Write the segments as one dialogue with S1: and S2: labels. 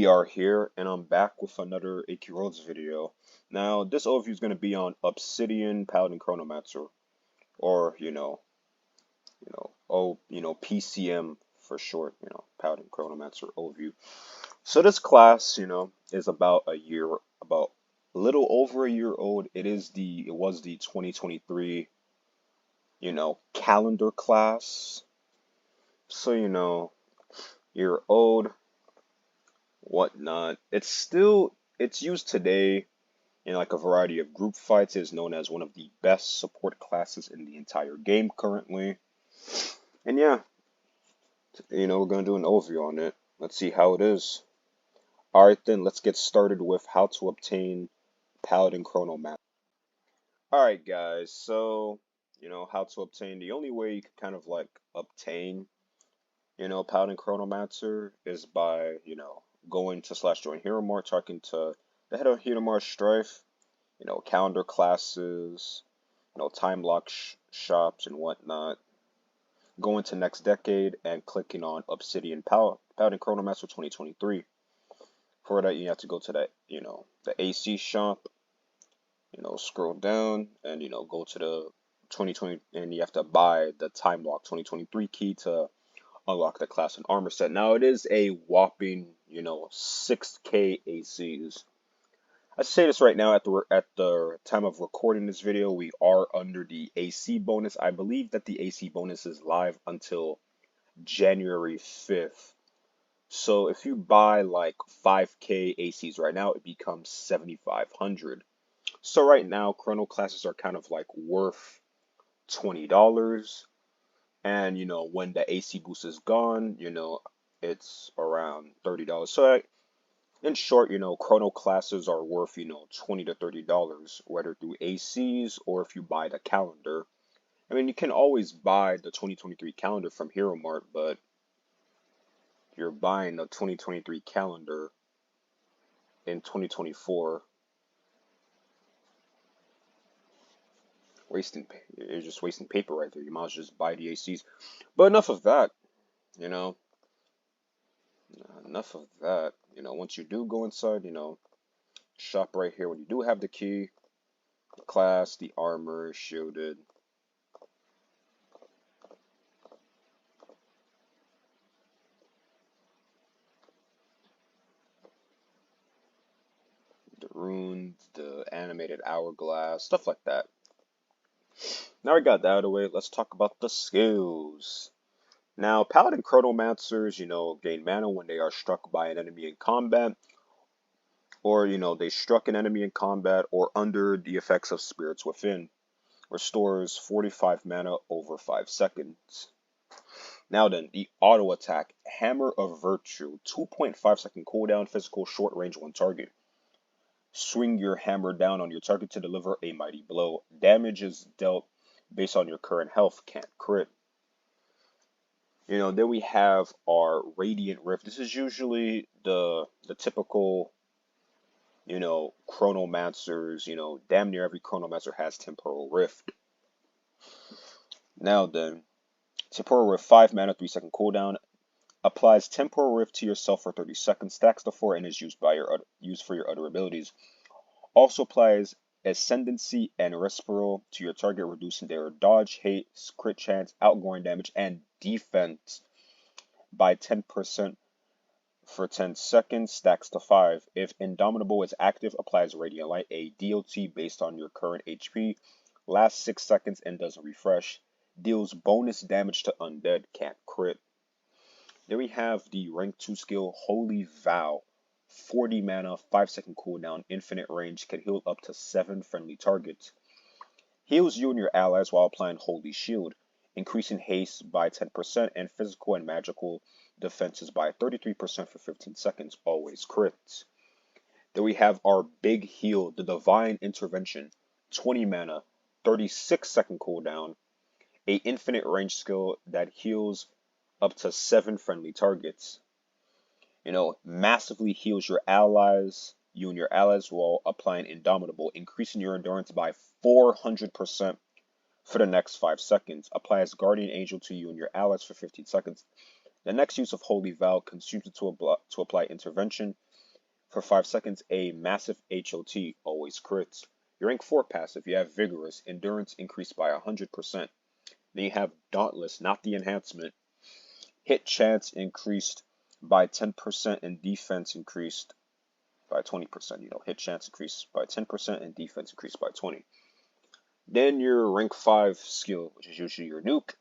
S1: We are here, and I'm back with another AQW video. Now, this overview is going to be on Obsidian Paladin Chronomancer, or PCM for short. Paladin Chronomancer overview. So this class, is about about a little over a year old. It was the 2023, calendar class. So year old. Whatnot. It's used today in like a variety of group fights. It is known as one of the best support classes in the entire game currently. And yeah, we're gonna do an overview on it. Let's see how it is. Alright then, let's get started with how to obtain Paladin Chronomancer. Alright guys, so how to obtain. The only way you can kind of like obtain Paladin Chronomancer is by, going to /join Hero Mart, talking to the head of Hero Mart Strife, calendar classes, time lock shops and whatnot. Going to next decade and clicking on Obsidian Paladin Chronomancer 2023. For that, you have to go to that, the AC shop, scroll down and, go to the 2020, and you have to buy the time lock 2023 key to unlock the class and armor set. Now it is a whopping, 6K ACs. I say this right now at the time of recording this video, we are under the AC bonus. I believe that the AC bonus is live until January 5th. So if you buy like 5K ACs right now, it becomes 7,500. So right now, chrono classes are kind of like worth $20. And, when the AC boost is gone, it's around $30. So, in short, chrono classes are worth, $20 to $30, whether through ACs or if you buy the calendar. I mean, you can always buy the 2023 calendar from Hero Mart, but you're buying the 2023 calendar in 2024. You're just wasting paper right there. You might as well just buy the ACs. But enough of that, enough of that. Once you do go inside, shop right here. When you do have the key, the class, the armor, shielded. The runes, the animated hourglass, stuff like that. Now we got that out of the way, let's talk about the skills. Now, Paladin Chronomancers, gain mana when they are struck by an enemy in combat, or, they struck an enemy in combat or under the effects of Spirits Within. Restores 45 mana over 5 seconds. Now then, the auto attack, Hammer of Virtue, 2.5 second cooldown, physical, short range, one target. Swing your hammer down on your target to deliver a mighty blow. Damage is dealt based on your current health, can't crit. Then we have our Radiant Rift. This is usually the typical, Chronomancers. Damn near every Chronomancer has Temporal Rift. Now then, Temporal Rift, 5 mana, 3 second cooldown. Applies Temporal Rift to yourself for 30 seconds. Stacks to 4 and is used for your other abilities. Also applies Ascendancy and Respiral to your target, reducing their dodge, hate, crit chance, outgoing damage, and defense by 10% for 10 seconds. Stacks to 5. If Indomitable is active, applies Radiant Light, a DOT based on your current HP. Lasts 6 seconds and doesn't refresh. Deals bonus damage to undead, can't crit. Then we have the rank 2 skill, Holy Vow. 40 mana, 5 second cooldown, infinite range, can heal up to 7 friendly targets. Heals you and your allies while applying Holy Shield, increasing haste by 10% and physical and magical defenses by 33% for 15 seconds, always crits. Then we have our big heal, the Divine Intervention. 20 mana, 36 second cooldown, a infinite range skill that heals up to 7 friendly targets. Massively heals you and your allies while applying Indomitable, increasing your endurance by 400% for the next 5 seconds. Applies Guardian Angel to you and your allies for 15 seconds. The next use of Holy Vow consumes it to apply Intervention, For 5 seconds, a massive HOT, always crits. Your rank 4 passive, you have Vigorous, Endurance increased by 100%. Then you have Dauntless, not the enhancement. Hit chance increased by 10% and defense increased by 20%. Hit chance increased by 10% and defense increased by 20. Then your rank 5 skill, which is usually your nuke.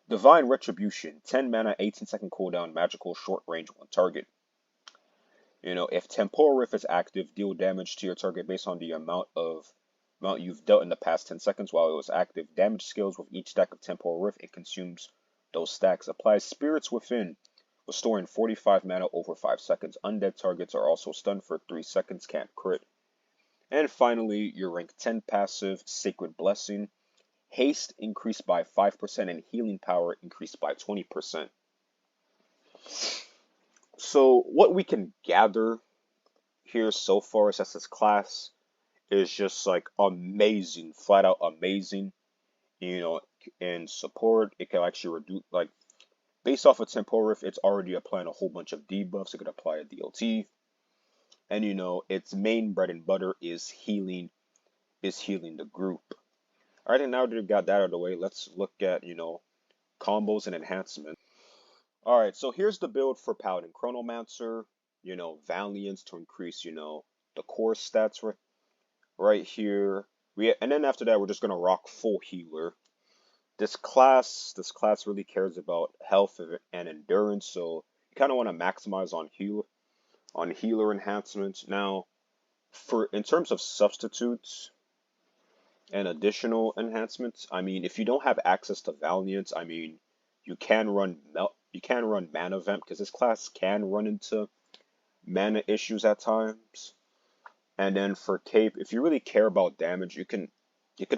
S1: Divine Retribution, 10 mana, 18-second cooldown, magical, short range, one target. If Temporal Rift is active, deal damage to your target based on the amount you've dealt in the past 10 seconds while it was active. Damage skills with each stack of Temporal Rift, it consumes those stacks. Applies Spirits Within, restoring 45 mana over 5 seconds. Undead targets are also stunned for 3 seconds, can't crit. And finally, your rank 10 passive, Sacred Blessing. Haste increased by 5% and healing power increased by 20%. So what we can gather here so far is that this class is just like amazing, flat out amazing. In support, it can actually reduce, like, based off of Temporal Rift, it's already applying a whole bunch of debuffs. It could apply a DLT. And its main bread and butter is healing the group. Alright, and now that we've got that out of the way, let's look at, combos and enhancements. Alright, so here's the build for Paladin. Chronomancer, Valiance to increase, the core stats right here. And then after that, we're just gonna rock full healer. This class really cares about health and endurance, so you kind of want to maximize on healer enhancements. Now, in terms of substitutes and additional enhancements, I mean, if you don't have access to Valiance, I mean, you can run Mana Vamp, because this class can run into mana issues at times. And then for Cape, if you really care about damage, you could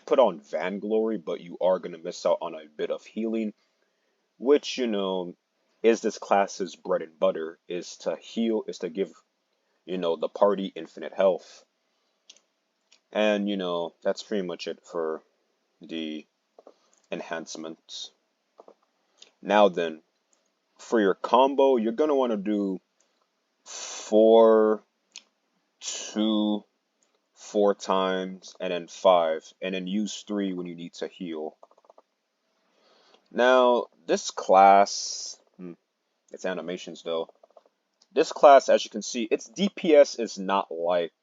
S1: put on Vainglory, but you are going to miss out on a bit of healing, which, is this class's bread and butter, is to heal, is to give, the party infinite health. And, that's pretty much it for the enhancements. Now then, for your combo, you're going to want to do 4 times, and then 5, and then use 3 when you need to heal. Now, this class, its animations though, this class, as you can see, its DPS is not like,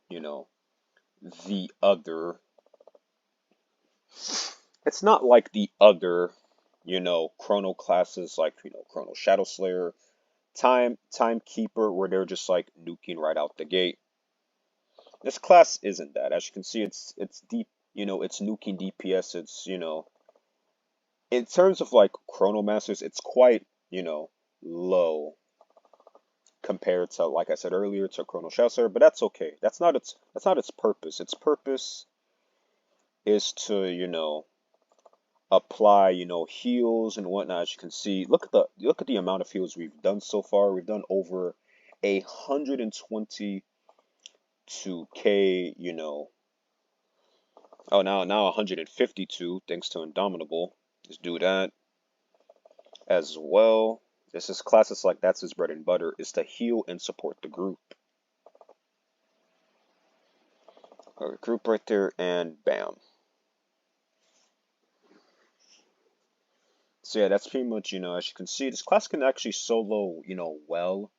S1: the other. It's not like the other, Chrono classes, like, Chrono Shadow Slayer, Timekeeper, where they're just like nuking right out the gate. This class isn't that. As you can see, it's deep, it's nuking DPS. It's, in terms of like Chronomancers, it's quite, low compared to, like I said earlier, to Chrono Shadow Slayer, but that's okay. That's not its purpose. Its purpose is to, apply, heals and whatnot. As you can see, look at the amount of heals we've done so far. We've done over 122k, oh, now 152 thanks to Indomitable. Let's do that as well. This is classes like that's his bread and butter, is to heal and support the group. Our group right there, and bam. So yeah, that's pretty much, as you can see, this class can actually solo, well.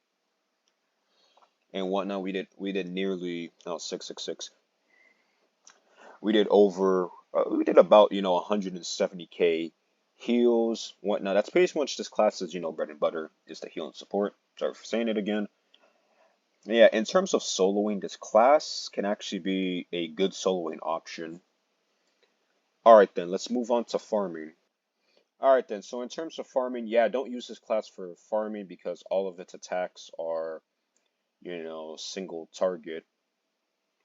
S1: And whatnot, we did nearly, 666. We did about, 170k heals, whatnot. That's pretty much this class's, bread and butter, is the heal and support. Sorry for saying it again. Yeah, in terms of soloing, this class can actually be a good soloing option. Alright then, let's move on to farming. Alright then, so in terms of farming, yeah, don't use this class for farming because all of its attacks are, single target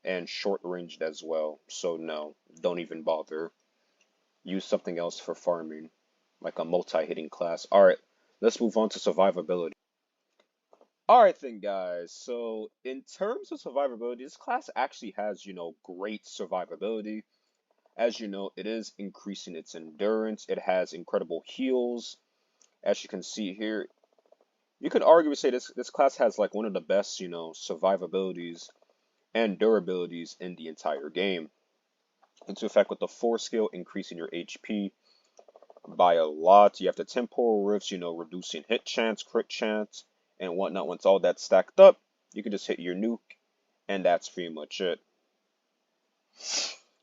S1: and short ranged as well. So no, don't even bother. Use something else for farming, like a multi-hitting class. Alright, let's move on to survivability. Alright then, guys, so in terms of survivability, this class actually has, great survivability. As you know, it is increasing its endurance. It has incredible heals. As you can see here, you could argue say this class has like one of the best, survivabilities and durabilities in the entire game. Into effect with the 4 skill, increasing your HP by a lot. You have the temporal rifts, reducing hit chance, crit chance, and whatnot. Once all that's stacked up, you can just hit your nuke, and that's pretty much it.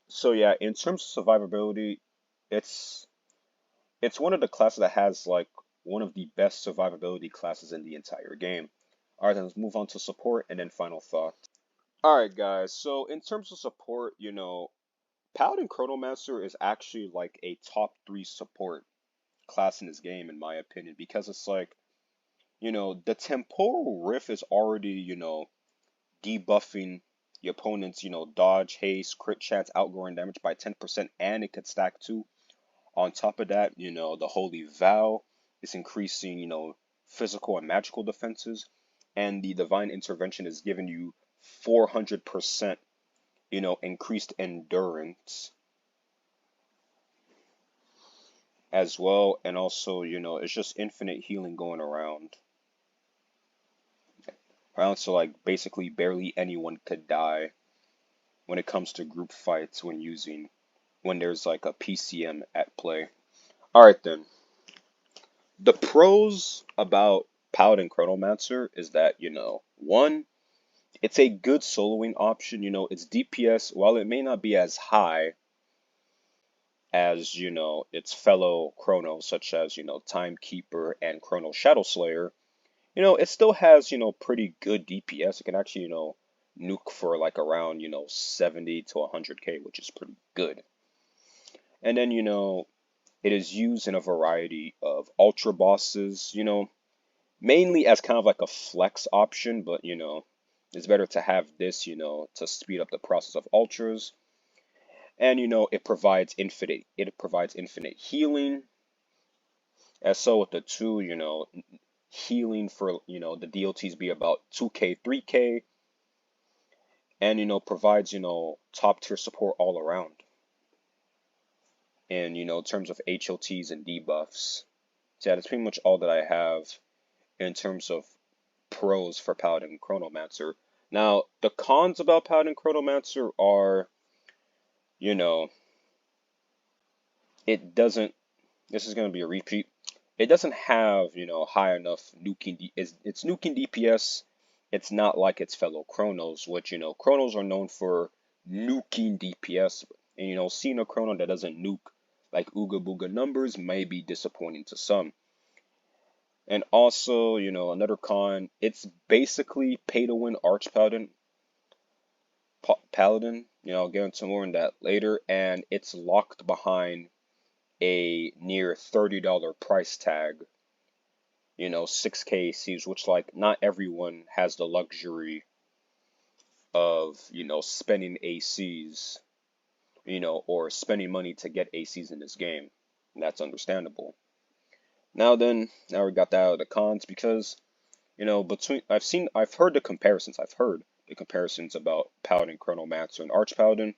S1: So yeah, in terms of survivability, it's it's one of the classes that has like one of the best survivability classes in the entire game. Alright, then let's move on to support and then final thoughts. Alright guys, so in terms of support, Paladin Chronomancer is actually like a top 3 support class in this game in my opinion, because it's like, the temporal rift is already, debuffing the opponent's, dodge, haste, crit chance, outgoing damage by 10%, and it could stack too. On top of that, the Holy Vow is increasing, physical and magical defenses, and the Divine Intervention is giving you 400%, increased endurance as well, and also, it's just infinite healing going around. So like basically barely anyone could die when it comes to group fights when there's like a PCM at play. Alright then. The pros about Paladin Chronomancer is that, one, it's a good soloing option. Its DPS, while it may not be as high as, its fellow Chronos, such as, Timekeeper and Chrono Shadow Slayer, it still has, pretty good DPS. It can actually, nuke for like around, 70 to 100k, which is pretty good. And then, it is used in a variety of ultra bosses, mainly as kind of like a flex option, but, it's better to have this, to speed up the process of ultras. And, it provides infinite healing. As so with the two, healing for, the DLTs be about 2k, 3k, and, provides, top tier support all around. And, in terms of HLTs and debuffs. So yeah, that's pretty much all that I have in terms of pros for Paladin Chronomancer. Now, the cons about Paladin Chronomancer are, it doesn't, this is going to be a repeat, it doesn't have, high enough nuking, it's nuking DPS. It's not like its fellow Chronos, which, Chronos are known for nuking DPS. And, seeing a Chrono that doesn't nuke like Ooga Booga numbers may be disappointing to some. And also, another con, it's basically pay to win Arch Paladin. I'll get into more on that later. And it's locked behind a near $30 price tag. 6k ACs, which like not everyone has the luxury of, spending ACs, or spending money to get ACs in this game. And that's understandable. Now we got that out of the cons, because, I've heard the comparisons. I've heard the comparisons about Paladin Chronomancer and Arch Paladin.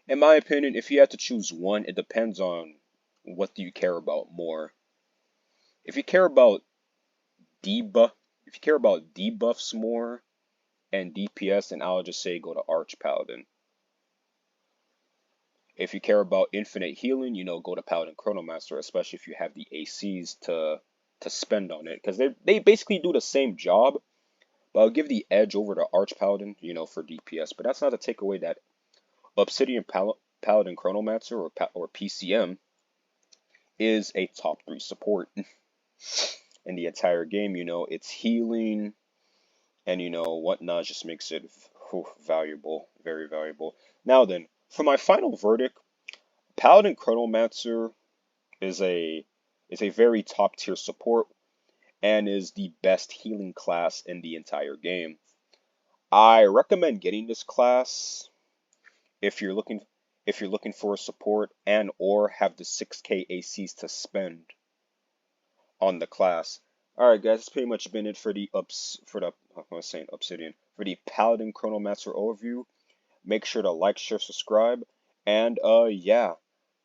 S1: In my opinion, if you had to choose one, it depends on what do you care about more. If you care about debuffs more and DPS, then I'll just say go to Arch Paladin. If you care about infinite healing, go to Paladin Chronomancer, especially if you have the ACs to spend on it, because they basically do the same job. But I'll give the edge over to Arch Paladin, for DPS. But that's not to take away that Obsidian Paladin Chronomancer or PCM is a top 3 support in the entire game. It's healing and whatnot just makes it valuable, very valuable. Now then, for my final verdict, Paladin Chronomancer is a very top tier support and is the best healing class in the entire game. I recommend getting this class if you're looking for a support and or have the 6k ACs to spend on the class. Alright guys, that's pretty much been it for the Paladin Chronomancer overview. Make sure to like, share, subscribe, and yeah.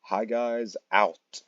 S1: Hi guys, out.